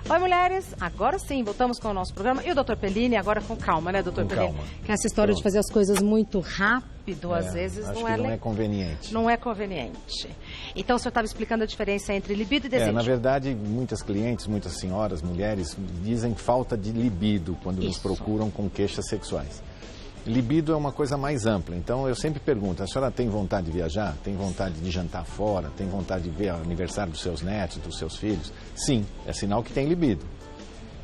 Oi, mulheres, agora sim, voltamos com o nosso programa. E o Dr. Pellini, agora com calma, né, Dr. Pellini? Calma. Que essa história de fazer as coisas muito rápido, às vezes, acho não que é... não é conveniente. Não é conveniente. Então, o senhor estava explicando a diferença entre libido e desejo. Na verdade, muitas clientes, muitas senhoras, mulheres, dizem falta de libido quando nos procuram com queixas sexuais. Libido é uma coisa mais ampla, então eu sempre pergunto, a senhora tem vontade de viajar? Tem vontade de jantar fora? Tem vontade de ver o aniversário dos seus netos, dos seus filhos? Sim, é sinal que tem libido.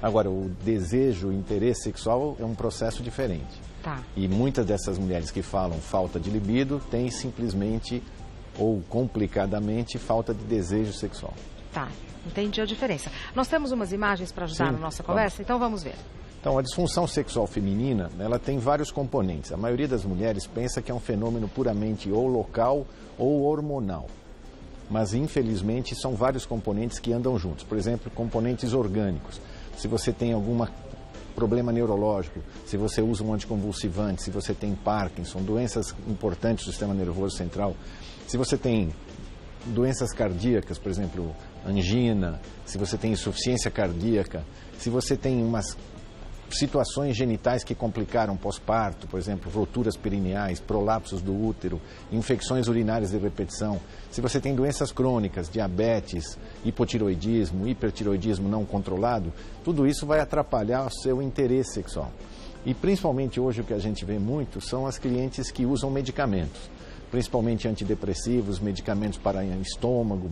Agora, o desejo, o interesse sexual é um processo diferente. Tá. E muitas dessas mulheres que falam falta de libido têm simplesmente, ou complicadamente, falta de desejo sexual. Tá, entendi a diferença. Nós temos umas imagens para ajudar na nossa conversa, então vamos ver. Então, a disfunção sexual feminina, ela tem vários componentes. A maioria das mulheres pensa que é um fenômeno puramente ou local ou hormonal. Mas, infelizmente, são vários componentes que andam juntos. Por exemplo, componentes orgânicos. Se você tem algum problema neurológico, se você usa um anticonvulsivante, se você tem Parkinson, doenças importantes do sistema nervoso central, se você tem doenças cardíacas, por exemplo, angina, se você tem insuficiência cardíaca, se você tem umas situações genitais que complicaram pós-parto, por exemplo, rupturas perineais, prolapsos do útero, infecções urinárias de repetição. Se você tem doenças crônicas, diabetes, hipotiroidismo, hipertiroidismo não controlado, tudo isso vai atrapalhar o seu interesse sexual. E principalmente hoje o que a gente vê muito são as clientes que usam medicamentos, principalmente antidepressivos, medicamentos para estômago.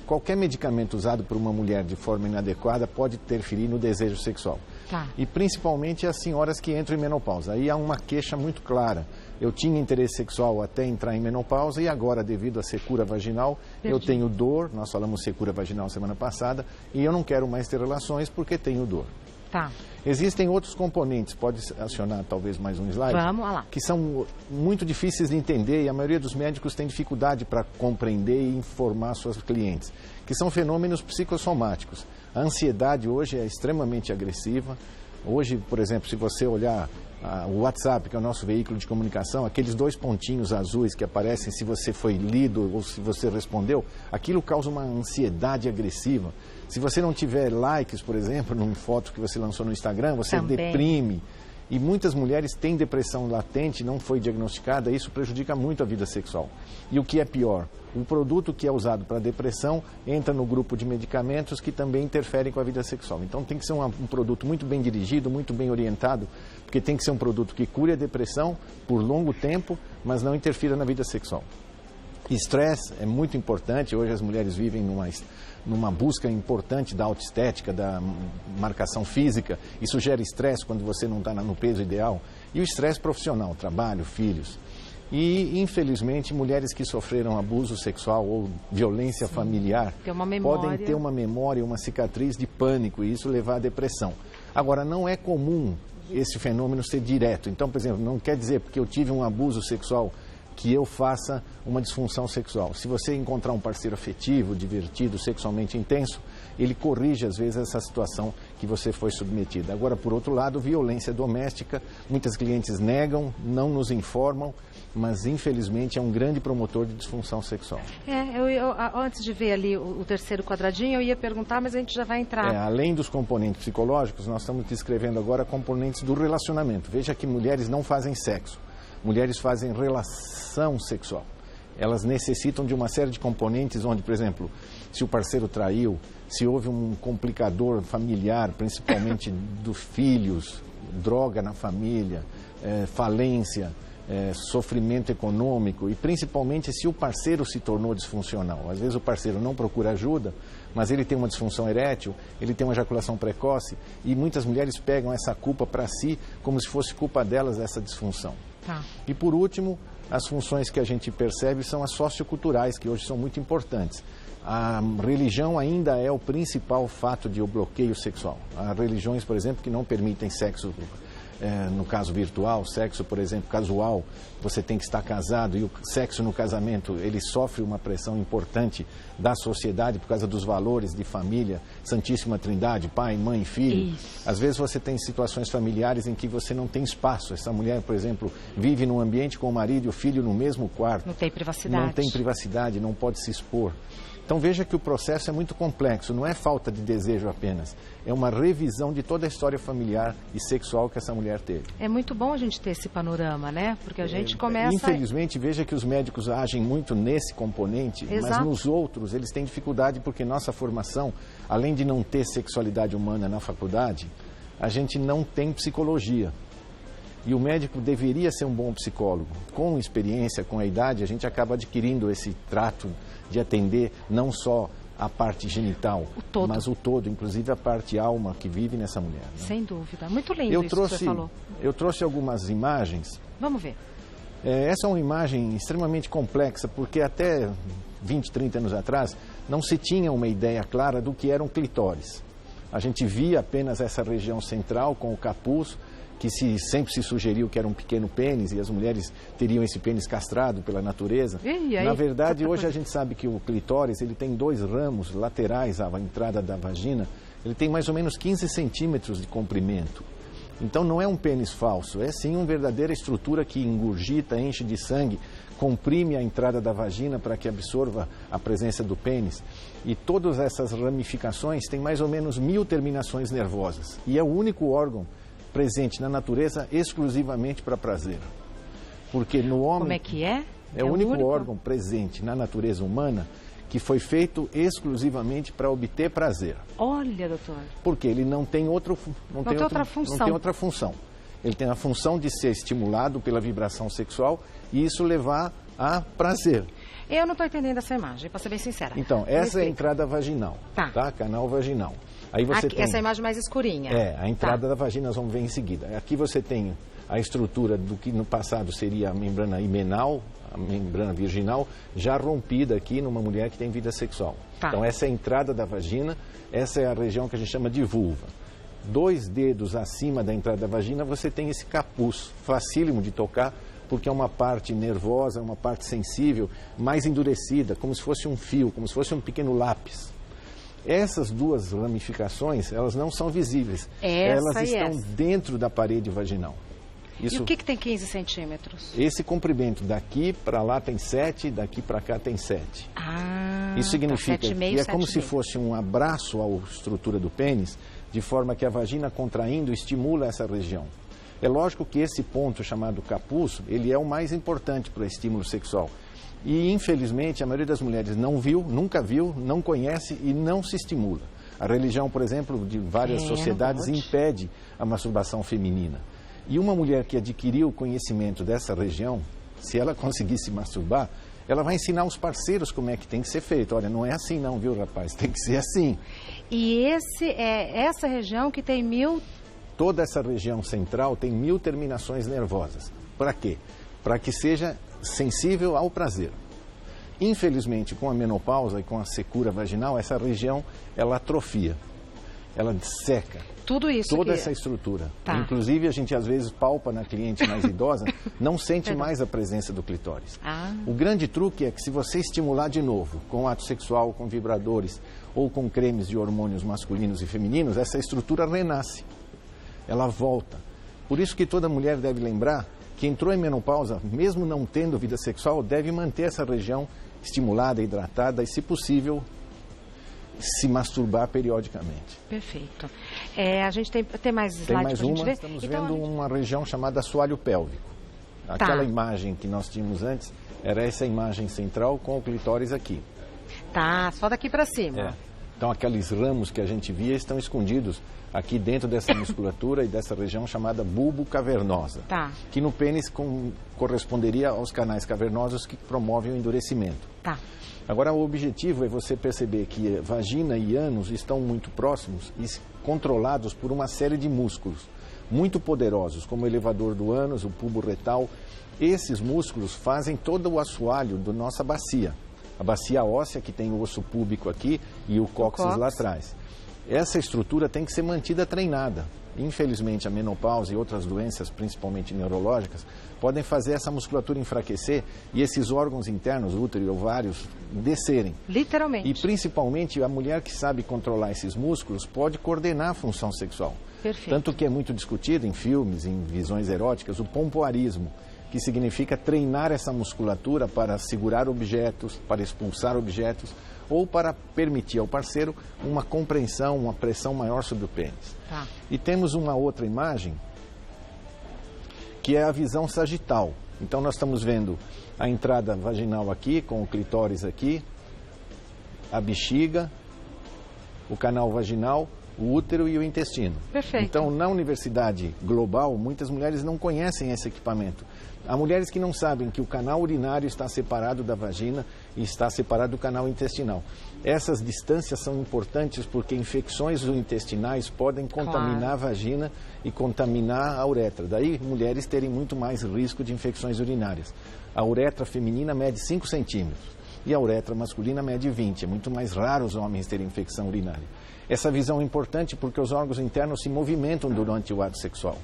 Qualquer medicamento usado por uma mulher de forma inadequada pode interferir no desejo sexual. Tá. E principalmente as senhoras que entram em menopausa. Aí há uma queixa muito clara. Eu tinha interesse sexual até entrar em menopausa e agora, devido à secura vaginal, eu tenho dor. Nós falamos secura vaginal semana passada. E eu não quero mais ter relações porque tenho dor. Tá. Existem outros componentes, pode acionar talvez mais um slide, Vamos lá. que são muito difíceis de entender e a maioria dos médicos tem dificuldade para compreender e informar suas clientes, que são fenômenos psicossomáticos. A ansiedade hoje é extremamente agressiva. Hoje, por exemplo, se você olhar o WhatsApp, que é o nosso veículo de comunicação, aqueles 2 pontinhos azuis que aparecem se você foi lido ou se você respondeu, aquilo causa uma ansiedade agressiva. Se você não tiver likes, por exemplo, numa foto que você lançou no Instagram, você deprime. E muitas mulheres têm depressão latente, não foi diagnosticada, isso prejudica muito a vida sexual. E o que é pior, o produto que é usado para depressão entra no grupo de medicamentos que também interferem com a vida sexual. Então tem que ser um produto muito bem dirigido, muito bem orientado, porque tem que ser um produto que cure a depressão por longo tempo, mas não interfira na vida sexual. Estresse é muito importante, hoje as mulheres vivem numa busca importante da autoestética, da marcação física. Isso gera estresse quando você não está no peso ideal. E o estresse profissional, trabalho, filhos. E, infelizmente, mulheres que sofreram abuso sexual ou violência familiar podem ter uma memória, uma cicatriz de pânico e isso levar à depressão. Agora, não é comum esse fenômeno ser direto. Então, por exemplo, não quer dizer porque eu tive um abuso sexual que eu faça uma disfunção sexual. Se você encontrar um parceiro afetivo, divertido, sexualmente intenso, ele corrige, às vezes, essa situação que você foi submetida. Agora, por outro lado, violência doméstica, muitas clientes negam, não nos informam, mas, infelizmente, é um grande promotor de disfunção sexual. Antes de ver ali o terceiro quadradinho, eu ia perguntar, mas a gente já vai entrar. Além dos componentes psicológicos, nós estamos descrevendo agora componentes do relacionamento. Veja que mulheres não fazem sexo. Mulheres fazem relação sexual. Elas necessitam de uma série de componentes onde, por exemplo, se o parceiro traiu, se houve um complicador familiar, principalmente dos filhos, droga na família, falência, sofrimento econômico e principalmente se o parceiro se tornou disfuncional. Às vezes o parceiro não procura ajuda, mas ele tem uma disfunção erétil, ele tem uma ejaculação precoce e muitas mulheres pegam essa culpa para si como se fosse culpa delas essa disfunção. Tá. E por último, as funções que a gente percebe são as socioculturais, que hoje são muito importantes. A religião ainda é o principal fato de bloqueio sexual. Há religiões, por exemplo, que não permitem sexo, no caso virtual, sexo, por exemplo, casual, você tem que estar casado e o sexo no casamento, ele sofre uma pressão importante da sociedade por causa dos valores de família, Santíssima Trindade, pai, mãe, filho. Isso. Às vezes você tem situações familiares em que você não tem espaço. Essa mulher, por exemplo, vive num ambiente com o marido e o filho no mesmo quarto. Não tem privacidade. Não tem privacidade, não pode se expor. Então veja que o processo é muito complexo, não é falta de desejo apenas, é uma revisão de toda a história familiar e sexual que essa mulher teve. É muito bom a gente ter esse panorama, né? Porque a gente começa... Infelizmente, veja que os médicos agem muito nesse componente, Exato. Mas nos outros eles têm dificuldade porque nossa formação, além de não ter sexualidade humana na faculdade, a gente não tem psicologia. E o médico deveria ser um bom psicólogo. Com experiência, com a idade, a gente acaba adquirindo esse trato de atender não só a parte genital, mas o todo, inclusive a parte alma que vive nessa mulher. Né? Sem dúvida. Muito lindo isso que você falou. Eu trouxe algumas imagens. Vamos ver. Essa é uma imagem extremamente complexa, porque até 20, 30 anos atrás não se tinha uma ideia clara do que era um clitóris. A gente via apenas essa região central com o capuz, que sempre se sugeriu que era um pequeno pênis e as mulheres teriam esse pênis castrado pela natureza. Na verdade, hoje a gente sabe que o clitóris ele tem 2 ramos laterais à entrada da vagina, ele tem mais ou menos 15 centímetros de comprimento. Então não é um pênis falso, é sim uma verdadeira estrutura que engurgita, enche de sangue, comprime a entrada da vagina para que absorva a presença do pênis. E todas essas ramificações têm mais ou menos 1000 terminações nervosas. E é o único órgão presente na natureza exclusivamente para prazer. Porque no homem... Como é que é? É o único órgão presente na natureza humana que foi feito exclusivamente para obter prazer. Olha, doutor. Porque ele não tem outra função. Ele tem a função de ser estimulado pela vibração sexual e isso levar a prazer. Eu não estou entendendo essa imagem, para ser bem sincera. Então, essa é a entrada vaginal, tá? Canal vaginal. Aí você tem... Essa imagem mais escurinha. A entrada da vagina nós vamos ver em seguida. Aqui você tem a estrutura do que no passado seria a membrana himenal, a membrana virginal, já rompida aqui numa mulher que tem vida sexual. Então essa é a entrada da vagina, essa é a região que a gente chama de vulva. 2 dedos acima da entrada da vagina você tem esse capuz, facílimo de tocar, porque é uma parte nervosa, uma parte sensível, mais endurecida, como se fosse um fio, como se fosse um pequeno lápis. Essas 2 ramificações, elas não são visíveis. Elas estão dentro da parede vaginal. Isso... E o que tem 15 centímetros? Esse comprimento daqui para lá tem 7, daqui para cá tem 7. Isso significa que é como se fosse um abraço à estrutura do pênis, de forma que a vagina contraindo estimula essa região. É lógico que esse ponto chamado capuz, ele é o mais importante para o estímulo sexual. E, infelizmente, a maioria das mulheres não viu, nunca viu, não conhece e não se estimula. A religião, por exemplo, de várias sociedades impede a masturbação feminina. E uma mulher que adquiriu o conhecimento dessa região, se ela conseguir se masturbar, ela vai ensinar os parceiros como é que tem que ser feito. Olha, não é assim não, viu, rapaz? Tem que ser assim. E essa região que tem 1000... Toda essa região central tem 1000 terminações nervosas. Para quê? Para que seja sensível ao prazer. Infelizmente, com a menopausa e com a secura vaginal, essa região, ela atrofia, ela seca. Tudo isso. Toda essa estrutura. Inclusive, a gente às vezes palpa na cliente mais idosa, não sente mais a presença do clitóris. O grande truque é que se você estimular de novo, com ato sexual, com vibradores ou com cremes de hormônios masculinos e femininos, essa estrutura renasce. Ela volta. Por isso que toda mulher deve lembrar que entrou em menopausa, mesmo não tendo vida sexual, deve manter essa região estimulada, hidratada e, se possível, se masturbar periodicamente. Perfeito. A gente tem mais slides para a gente ver? Estamos vendo uma região chamada assoalho pélvico. Aquela imagem que nós tínhamos antes era essa imagem central com o clitóris aqui. Só daqui para cima. Então, aqueles ramos que a gente via estão escondidos aqui dentro dessa musculatura e dessa região chamada bulbo cavernosa, que no pênis corresponderia aos canais cavernosos que promovem o endurecimento. Agora, o objetivo é você perceber que vagina e ânus estão muito próximos e controlados por uma série de músculos muito poderosos, como o elevador do ânus, o pubo retal. Esses músculos fazem todo o assoalho da nossa bacia. A bacia óssea, que tem o osso púbico aqui e o cóccix lá atrás. Essa estrutura tem que ser mantida treinada. Infelizmente, a menopausa e outras doenças, principalmente neurológicas, podem fazer essa musculatura enfraquecer e esses órgãos internos, útero e ovários, descerem. Literalmente. E, principalmente, a mulher que sabe controlar esses músculos pode coordenar a função sexual. Perfeito. Tanto que é muito discutido em filmes, em visões eróticas, o pompoarismo, que significa treinar essa musculatura para segurar objetos, para expulsar objetos, ou para permitir ao parceiro uma compreensão, uma pressão maior sobre o pênis. Tá. E temos uma outra imagem, que é a visão sagital. Então nós estamos vendo a entrada vaginal aqui, com o clitóris aqui, a bexiga, o canal vaginal, o útero e o intestino. Perfeito. Então, na Universidade Global, muitas mulheres não conhecem esse equipamento. Há mulheres que não sabem que o canal urinário está separado da vagina e está separado do canal intestinal. Essas distâncias são importantes porque infecções intestinais podem contaminar a vagina e contaminar a uretra. Daí, mulheres terem muito mais risco de infecções urinárias. A uretra feminina mede 5 centímetros e a uretra masculina mede 20. É muito mais raro os homens terem infecção urinária. Essa visão é importante porque os órgãos internos se movimentam durante o ato sexual.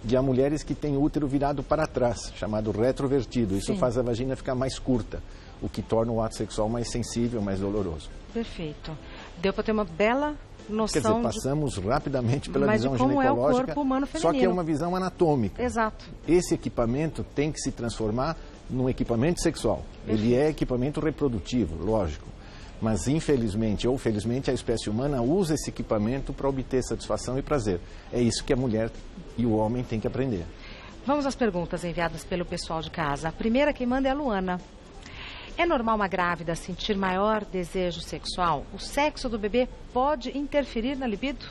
E há mulheres que têm o útero virado para trás, chamado retrovertido. Isso faz a vagina ficar mais curta, o que torna o ato sexual mais sensível, mais doloroso. Perfeito. Deu para ter uma bela noção. Quer dizer, passamos rapidamente pela visão ginecológica, é o corpo humano feminino. Só que é uma visão anatômica. Exato. Esse equipamento tem que se transformar num equipamento sexual. Ele é equipamento reprodutivo, lógico. Mas, infelizmente ou felizmente, a espécie humana usa esse equipamento para obter satisfação e prazer. É isso que a mulher e o homem têm que aprender. Vamos às perguntas enviadas pelo pessoal de casa. A primeira quem manda é a Luana. É normal uma grávida sentir maior desejo sexual? O sexo do bebê pode interferir na libido?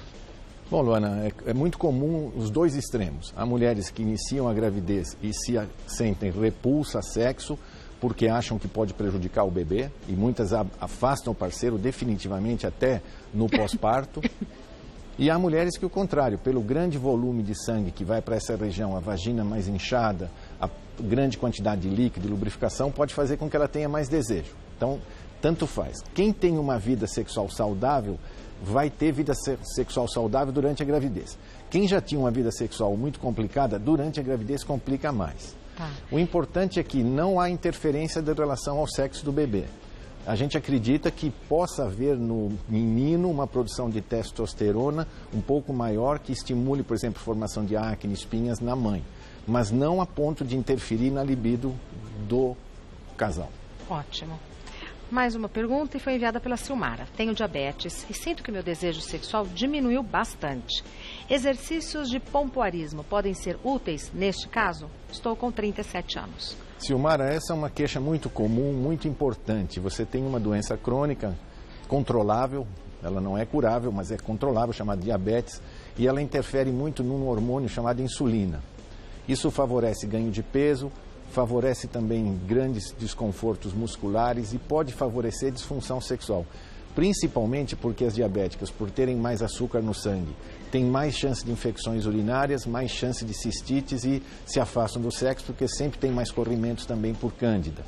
Bom, Luana, é muito comum os dois extremos. Há mulheres que iniciam a gravidez e se sentem repulsa a sexo porque acham que pode prejudicar o bebê, e muitas afastam o parceiro definitivamente até no pós-parto. E há mulheres que o contrário, pelo grande volume de sangue que vai para essa região, a vagina mais inchada, a grande quantidade de líquido e lubrificação, pode fazer com que ela tenha mais desejo. Então, tanto faz. Quem tem uma vida sexual saudável, vai ter vida sexual saudável durante a gravidez. Quem já tinha uma vida sexual muito complicada, durante a gravidez complica mais. O importante é que não há interferência da relação ao sexo do bebê. A gente acredita que possa haver no menino uma produção de testosterona um pouco maior que estimule, por exemplo, a formação de acne, espinhas na mãe, mas não a ponto de interferir na libido do casal. Ótimo. Mais uma pergunta e foi enviada pela Silmara. Tenho diabetes e sinto que meu desejo sexual diminuiu bastante. Exercícios de pompoarismo podem ser úteis neste caso? Estou com 37 anos. Silmara, essa é uma queixa muito comum, muito importante. Você tem uma doença crônica controlável, ela não é curável, mas é controlável, chamada diabetes, e ela interfere muito num hormônio chamado insulina. Isso favorece ganho de peso, favorece também grandes desconfortos musculares e pode favorecer disfunção sexual. Principalmente porque as diabéticas, por terem mais açúcar no sangue, têm mais chance de infecções urinárias, mais chance de cistites e se afastam do sexo porque sempre tem mais corrimentos também por cândida.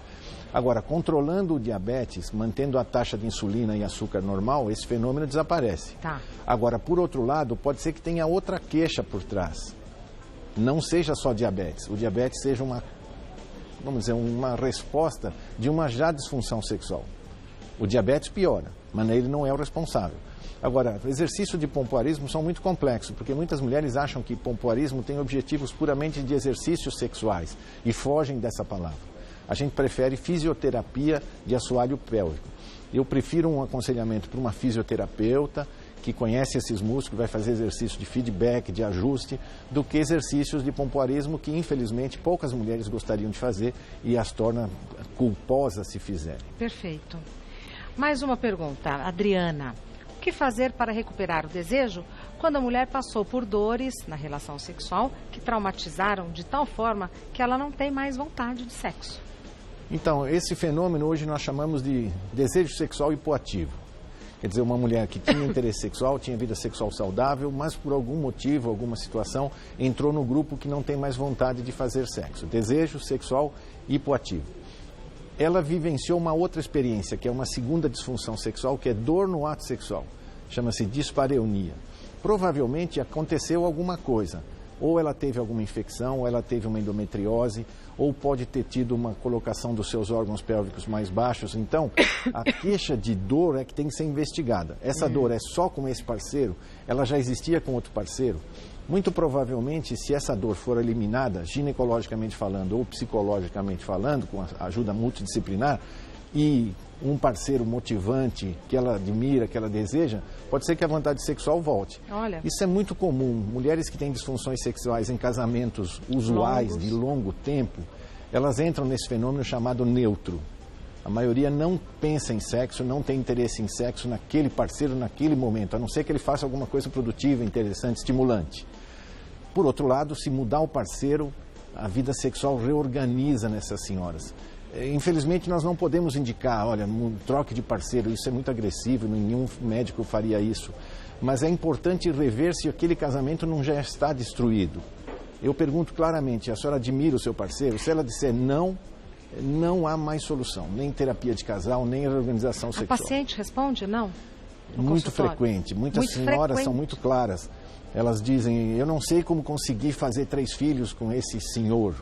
Agora, controlando o diabetes, mantendo a taxa de insulina e açúcar normal, esse fenômeno desaparece. Agora, por outro lado, pode ser que tenha outra queixa por trás. Não seja só diabetes. O diabetes seja uma resposta de uma já disfunção sexual. O diabetes piora, mas ele não é o responsável. Agora, exercícios de pompoarismo são muito complexos, porque muitas mulheres acham que pompoarismo tem objetivos puramente de exercícios sexuais e fogem dessa palavra. A gente prefere fisioterapia de assoalho pélvico. Eu prefiro um aconselhamento para uma fisioterapeuta que conhece esses músculos, vai fazer exercício de feedback, de ajuste, do que exercícios de pompoarismo que, infelizmente, poucas mulheres gostariam de fazer e as torna culposas se fizerem. Perfeito. Mais uma pergunta, Adriana. O que fazer para recuperar o desejo quando a mulher passou por dores na relação sexual que traumatizaram de tal forma que ela não tem mais vontade de sexo? Então, esse fenômeno hoje nós chamamos de desejo sexual hipoativo. Quer dizer, uma mulher que tinha interesse sexual, tinha vida sexual saudável, mas por algum motivo, alguma situação, entrou no grupo que não tem mais vontade de fazer sexo. Desejo sexual hipoativo. Ela vivenciou uma outra experiência, que é uma segunda disfunção sexual, que é dor no ato sexual. Chama-se dispareunia. Provavelmente aconteceu alguma coisa. Ou ela teve alguma infecção, ou ela teve uma endometriose, ou pode ter tido uma colocação dos seus órgãos pélvicos mais baixos. Então, a queixa de dor é que tem que ser investigada. Essa dor é só com esse parceiro? Ela já existia com outro parceiro? Muito provavelmente, se essa dor for eliminada, ginecologicamente falando ou psicologicamente falando, com a ajuda multidisciplinar, e um parceiro motivante que ela admira, que ela deseja, pode ser que a vontade sexual volte. Olha. Isso é muito comum. Mulheres que têm disfunções sexuais em casamentos usuais, de longo tempo, elas entram nesse fenômeno chamado neutro. A maioria não pensa em sexo, não tem interesse em sexo naquele parceiro, naquele momento, a não ser que ele faça alguma coisa produtiva, interessante, estimulante. Por outro lado, se mudar o parceiro, a vida sexual reorganiza nessas senhoras. Infelizmente, nós não podemos indicar, olha, troque de parceiro, isso é muito agressivo, nenhum médico faria isso. Mas é importante rever se aquele casamento não já está destruído. Eu pergunto claramente, a senhora admira o seu parceiro? Se ela disser não, não há mais solução, nem terapia de casal, nem reorganização sexual. A paciente responde não? Muito frequente. Muitas senhoras são muito claras. Elas dizem, eu não sei como consegui fazer 3 filhos com esse senhor.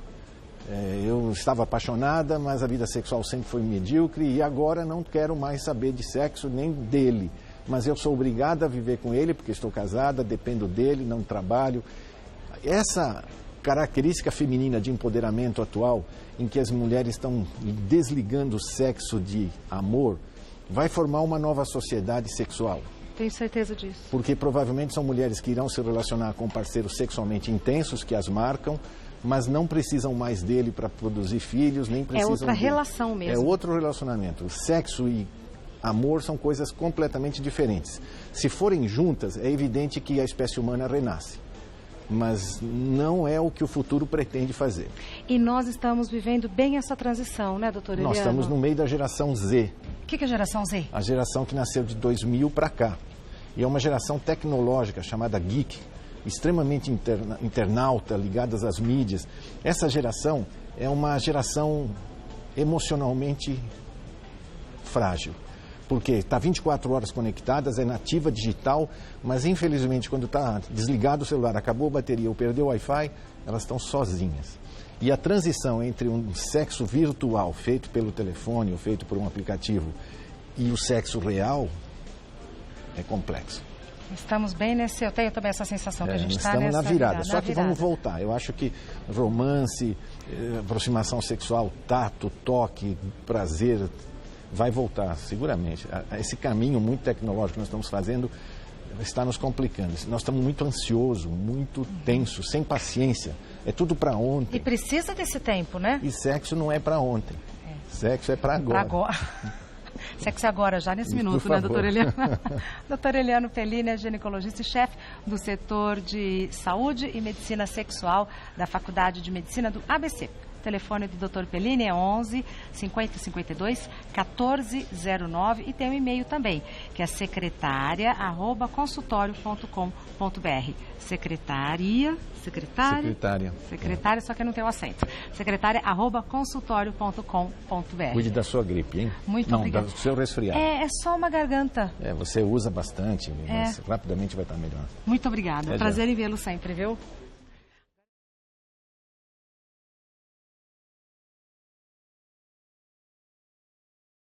Eu estava apaixonada, mas a vida sexual sempre foi medíocre e agora não quero mais saber de sexo nem dele. Mas eu sou obrigada a viver com ele porque estou casada, dependo dele, não trabalho. Essa característica feminina de empoderamento atual, em que as mulheres estão desligando o sexo de amor, vai formar uma nova sociedade sexual. Tenho certeza disso. Porque provavelmente são mulheres que irão se relacionar com parceiros sexualmente intensos, que as marcam, mas não precisam mais dele para produzir filhos, nem precisam outra relação mesmo. É outro relacionamento. Sexo e amor são coisas completamente diferentes. Se forem juntas, é evidente que a espécie humana renasce. Mas não é o que o futuro pretende fazer. E nós estamos vivendo bem essa transição, né, doutor Eliano? Nós estamos no meio da geração Z. O que é a geração Z? A geração que nasceu de 2000 para cá. E é uma geração tecnológica chamada geek, extremamente internauta, ligadas às mídias. Essa geração é uma geração emocionalmente frágil, porque está 24 horas conectadas, é nativa digital, mas infelizmente quando está desligado o celular, acabou a bateria ou perdeu o Wi-Fi, elas estão sozinhas. E a transição entre um sexo virtual feito pelo telefone ou feito por um aplicativo e o sexo real é complexo. Estamos bem nesse... Eu tenho também essa sensação que a gente está nessa Estamos na virada, só na que virada. Vamos voltar. Eu acho que romance, aproximação sexual, tato, toque, prazer, vai voltar, seguramente. Esse caminho muito tecnológico que nós estamos fazendo está nos complicando. Nós estamos muito ansiosos, muito tensos, sem paciência. É tudo para ontem. E precisa desse tempo, né? E sexo não é para ontem. Sexo é para agora. Para agora. Sexo agora, já nesse minuto, né, doutor Eliano? Doutor Eliano Pellini é ginecologista e chefe do setor de saúde e medicina sexual da Faculdade de Medicina do ABC. O telefone do Dr. Pellini é 11 50 52 1409 e tem um e-mail também, que é secretaria@consultorio.com.br. Secretária, só que não tem o acento. secretaria@consultorio.com.br. Cuide da sua gripe, hein? Muito obrigada. Não, do seu resfriado. É só uma garganta. Você usa bastante, mas rapidamente vai estar melhor. Muito obrigada. É Prazer em vê-lo sempre, viu?